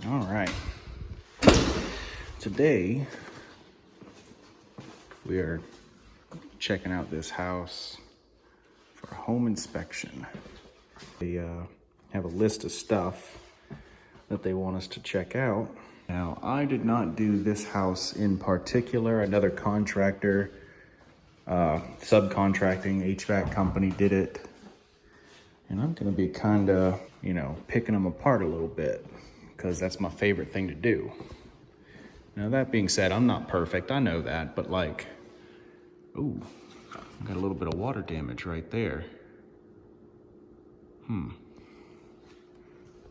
All right. Today, we are checking out this house for a home inspection. They have a list of stuff that they want us to check out. Now, I did not do this house in particular. Another contractor, subcontracting HVAC company did it. And I'm gonna be kinda, picking them apart a little bit because that's my favorite thing to do. Now, that being said, I'm not perfect, I know that, but like, ooh, got a little bit of water damage right there. How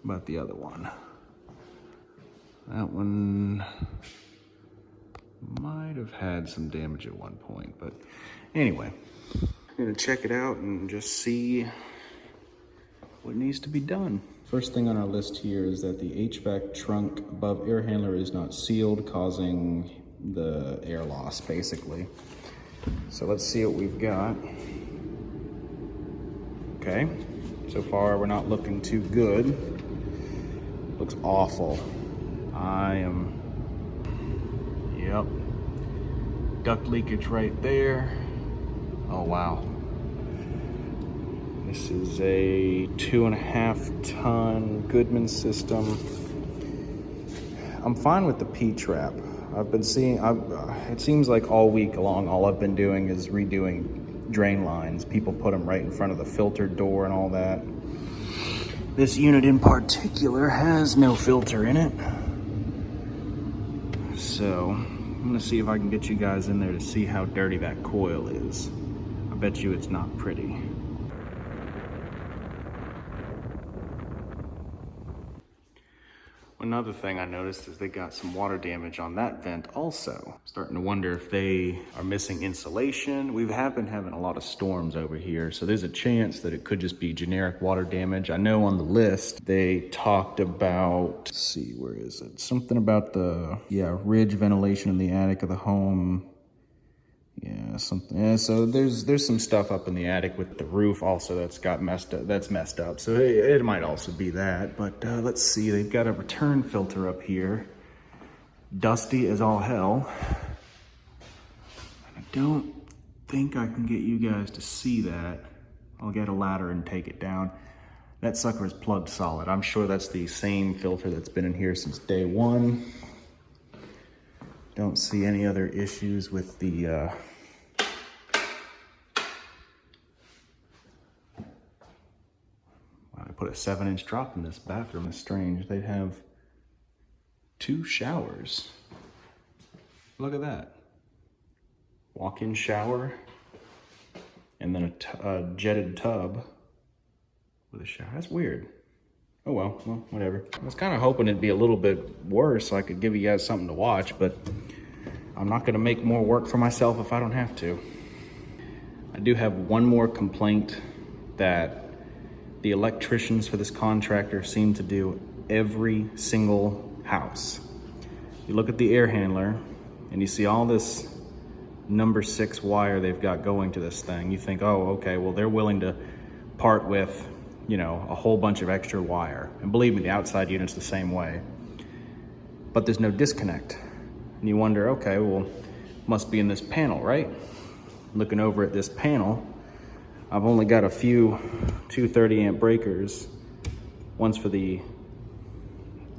about the other one? That one might have had some damage at one point, but anyway, I'm gonna check it out and just see what needs to be done. First thing on our list here is that the HVAC trunk above air handler is not sealed, causing the air loss, basically. So let's see what we've got. Okay, so far we're not looking too good. Looks awful. Yep. Duct leakage right there. Oh, wow. This is a 2.5 ton Goodman system. I'm fine with the P-trap. I've been seeing, it seems like all week long, all I've been doing is redoing drain lines. People put them right in front of the filter door and all that. This unit in particular has no filter in it. So I'm gonna see if I can get you guys in there to see how dirty that coil is. I bet you it's not pretty. Another thing I noticed is they got some water damage on that vent also. Starting to wonder if they are missing insulation. We have been having a lot of storms over here, so there's a chance that it could just be generic water damage. I know on the list they talked about, let's see, where is it? Something about the, ridge ventilation in the attic of the home. Yeah, something. Yeah, so there's some stuff up in the attic with the roof also that's got messed up. So it might also be that. But let's see. They've got a return filter up here, dusty as all hell. I don't think I can get you guys to see that. I'll get a ladder and take it down. That sucker is plugged solid. I'm sure that's the same filter that's been in here since day one. Don't see any other issues with the I put a 7-inch drop in this bathroom. It's strange. They have 2 showers. Look at that. Walk-in shower and then a jetted tub with a shower. That's weird. Oh well, whatever. I was kind of hoping it'd be a little bit worse so I could give you guys something to watch, but I'm not gonna make more work for myself if I don't have to. I do have one more complaint that the electricians for this contractor seem to do every single house. You look at the air handler and you see all this number 6 wire they've got going to this thing. You think, oh, okay, well, they're willing to part with a whole bunch of extra wire. And believe me, the outside unit's the same way. But there's no disconnect. And you wonder, okay, well, must be in this panel, right? Looking over at this panel, I've only got a few 230 amp breakers. One's for the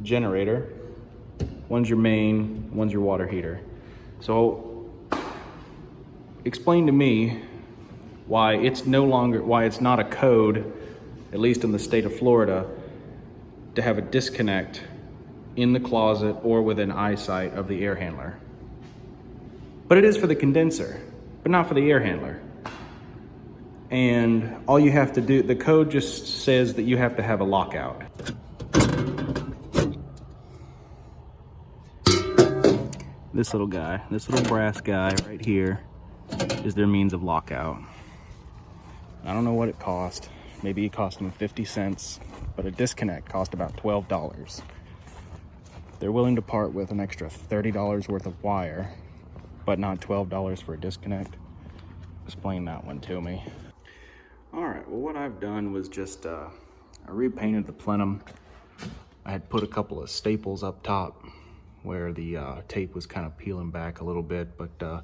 generator, one's your main, one's your water heater. So explain to me why it's not a code, at least in the state of Florida, to have a disconnect in the closet or within eyesight of the air handler. But it is for the condenser, but not for the air handler. And all you have to do, the code just says that you have to have a lockout. This little guy, this little brass guy right here is their means of lockout. I don't know what it cost. Maybe it cost them 50 cents, but a disconnect cost about $12. They're willing to part with an extra $30 worth of wire, but not $12 for a disconnect. Explain that one to me. All right, well, what I've done was just, I repainted the plenum. I had put a couple of staples up top where the tape was kind of peeling back a little bit, but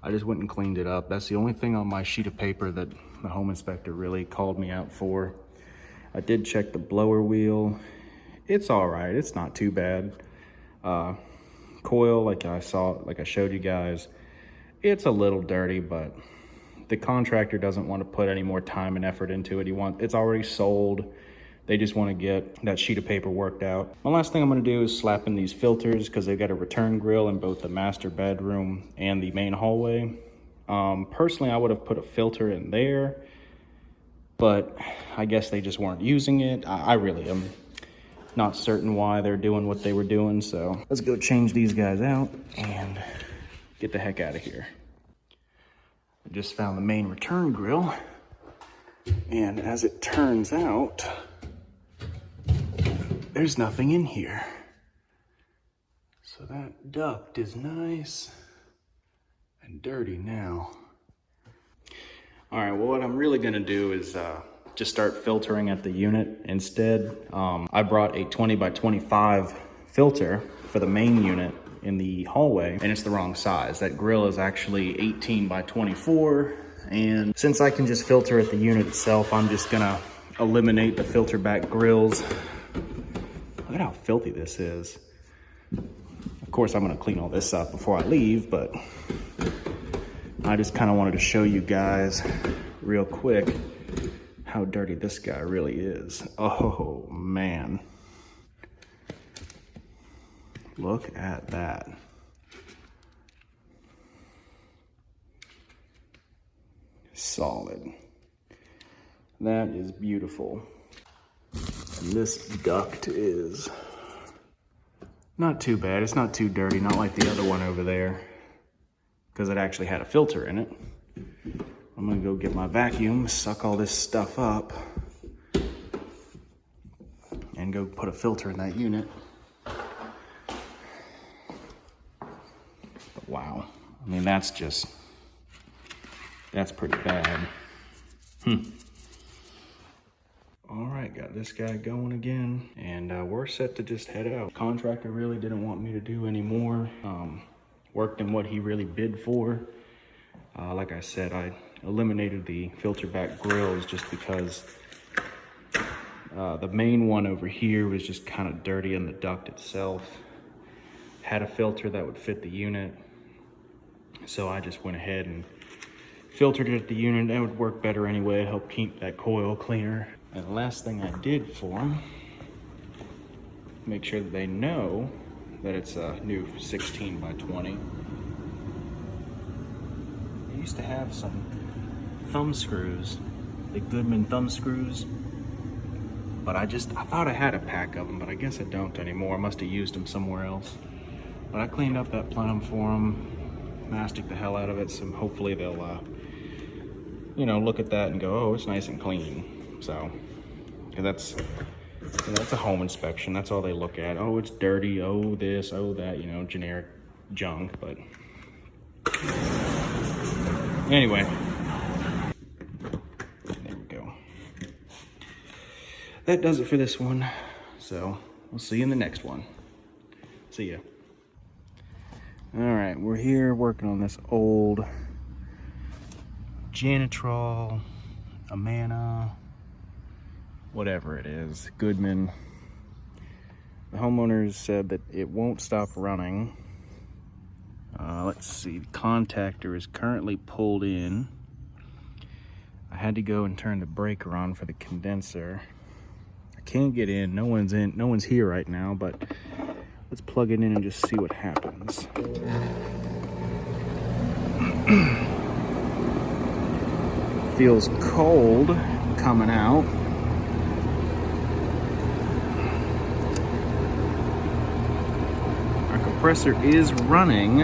I just went and cleaned it up. That's the only thing on my sheet of paper that the home inspector really called me out for. I did check the blower wheel. It's all right, it's not too bad. Coil, like I showed you guys, it's a little dirty, but the contractor doesn't want to put any more time and effort into it. It's already sold. They just want to get that sheet of paper worked out. The last thing I'm going to do is slap in these filters because they've got a return grill in both the master bedroom and the main hallway. Personally, I would have put a filter in there, but I guess they just weren't using it. I really am not certain why they're doing what they were doing, so let's go change these guys out and get the heck out of here. I just found the main return grill, and as it turns out, there's nothing in here. So that duct is nice and dirty now. All right, well, what I'm really gonna do is just start filtering at the unit instead. I brought a 20 by 25 filter for the main unit in the hallway, and it's the wrong size. That grill is actually 18 by 24, and since I can just filter at the unit itself, I'm just gonna eliminate the filter back grills. Look at how filthy this is. Of course, I'm gonna clean all this up before I leave, but I just kind of wanted to show you guys real quick how dirty this guy really is. Oh man. Look at that. Solid. That is beautiful. And this duct is not too bad. It's not too dirty, not like the other one over there, because it actually had a filter in it. I'm gonna go get my vacuum, suck all this stuff up, and go put a filter in that unit. But wow, I mean, that's pretty bad. All right, got this guy going again, and we're set to just head out. Contractor really didn't want me to do any more. Worked in what he really bid for. Like I said, I eliminated the filter back grills just because the main one over here was just kind of dirty in the duct itself. Had a filter that would fit the unit, so I just went ahead and filtered it at the unit. That would work better anyway. It helped keep that coil cleaner. And the last thing I did for them, make sure that they know that it's a new 16 by 20. I used to have some thumb screws, the Goodman thumb screws, but I thought I had a pack of them, but I guess I don't anymore. I must have used them somewhere else. But I cleaned up that plenum for them, masticed the hell out of it, so hopefully they'll, you know, look at that and go, oh, it's nice and clean. So, that's a home inspection. That's all they look at. Oh, it's dirty. Oh, this. Oh, that. You know, generic junk. But anyway, there we go. That does it for this one. So we'll see you in the next one. See ya. All right, we're here working on this old Janitrol, Amana, whatever it is, Goodman. The homeowners said that it won't stop running. Let's see, the contactor is currently pulled in. I had to go and turn the breaker on for the condenser. I can't get in, no one's here right now, but let's plug it in and just see what happens. Feels cold coming out. Our compressor is running.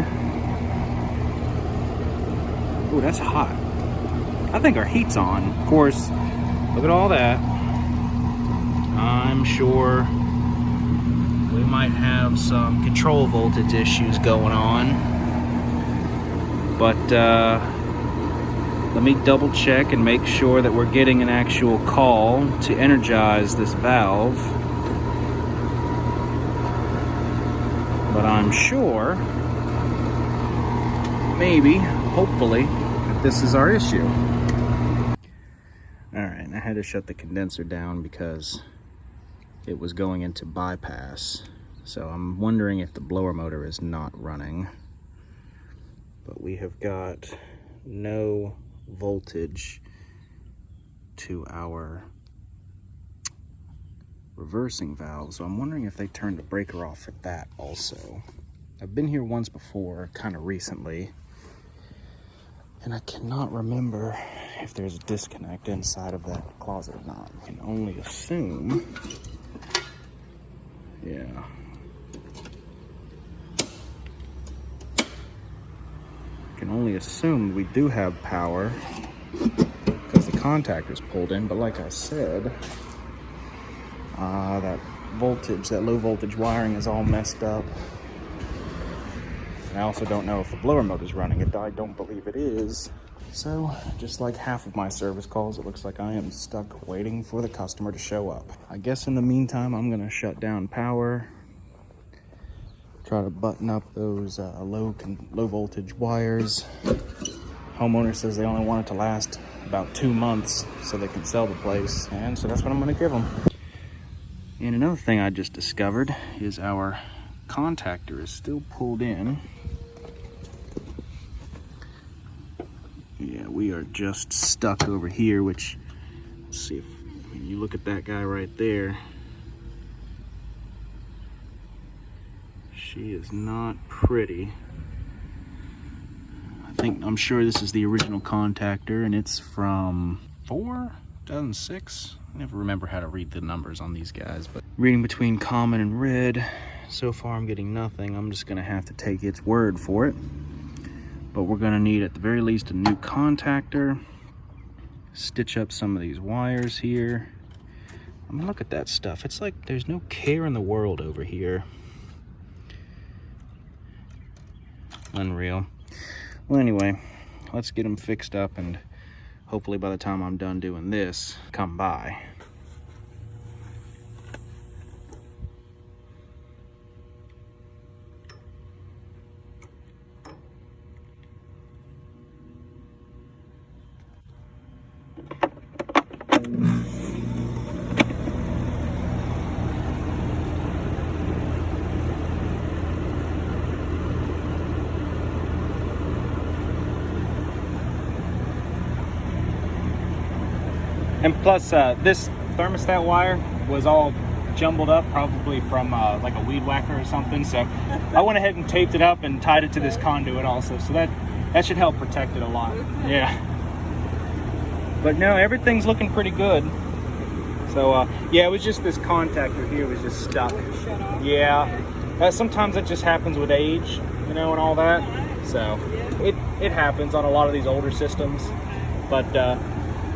Oh, that's hot. I think our heat's on. Of course, look at all that. I'm sure we might have some control voltage issues going on. But let me double check and make sure that we're getting an actual call to energize this valve. But I'm sure, maybe, hopefully, that this is our issue. Alright, I had to shut the condenser down because it was going into bypass. So I'm wondering if the blower motor is not running. But we have got no voltage to our reversing valve. So I'm wondering if they turned the breaker off for that also. I've been here once before, kind of recently, and I cannot remember if there's a disconnect inside of that closet or not. I can only assume, yeah. I can only assume we do have power because the contactor's pulled in, but like I said, that voltage, that low voltage wiring is all messed up. I also don't know if the blower motor's running. I don't believe it is. So, just like half of my service calls, it looks like I am stuck waiting for the customer to show up. I guess in the meantime, I'm gonna shut down power, try to button up those low voltage wires. Homeowner says they only want it to last about 2 months so they can sell the place, and so that's what I'm gonna give them. And another thing I just discovered is our contactor is still pulled in. Yeah, we are just stuck over here, which, let's see if you look at that guy right there. She is not pretty. I'm sure this is the original contactor, and it's from 2006. I never remember how to read the numbers on these guys, but reading between common and red, so far I'm getting nothing. I'm just gonna have to take its word for it. But we're gonna need, at the very least, a new contactor, stitch up some of these wires here. I mean, look at that stuff. It's like there's no care in the world over here. Unreal. Well, anyway, let's get them fixed up, and hopefully by the time I'm done doing this, come by. And plus, this thermostat wire was all jumbled up, probably from like a weed whacker or something. So I went ahead and taped it up and tied it to this conduit also. So that should help protect it a lot. Yeah. But no, everything's looking pretty good. So yeah, it was just this contactor here was just stuck. Yeah. Sometimes it just happens with age, you know, and all that. So it happens on a lot of these older systems. But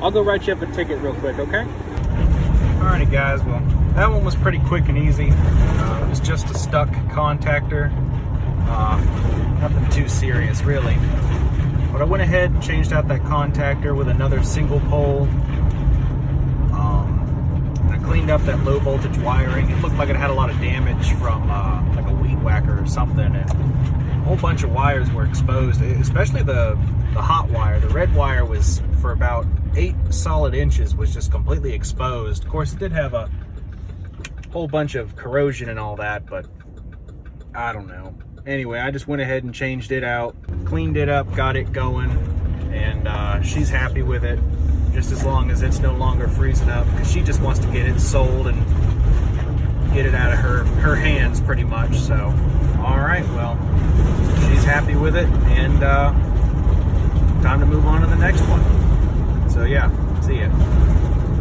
I'll go write you up a ticket real quick, okay? Alrighty guys, well, that one was pretty quick and easy. It was just a stuck contactor. Nothing too serious, really. But I went ahead and changed out that contactor with another single pole. And I cleaned up that low voltage wiring. It looked like it had a lot of damage from like a weed whacker or something. And a whole bunch of wires were exposed, especially the hot wire. The red wire was, for about 8 solid inches, was just completely exposed. Of course, it did have a whole bunch of corrosion and all that, but I don't know. Anyway, I just went ahead and changed it out, cleaned it up, got it going, and she's happy with it, just as long as it's no longer freezing up, because she just wants to get it sold and get it out of her hands pretty much. So all right, well, she's happy with it, and time to move on to the next one. So yeah, see ya.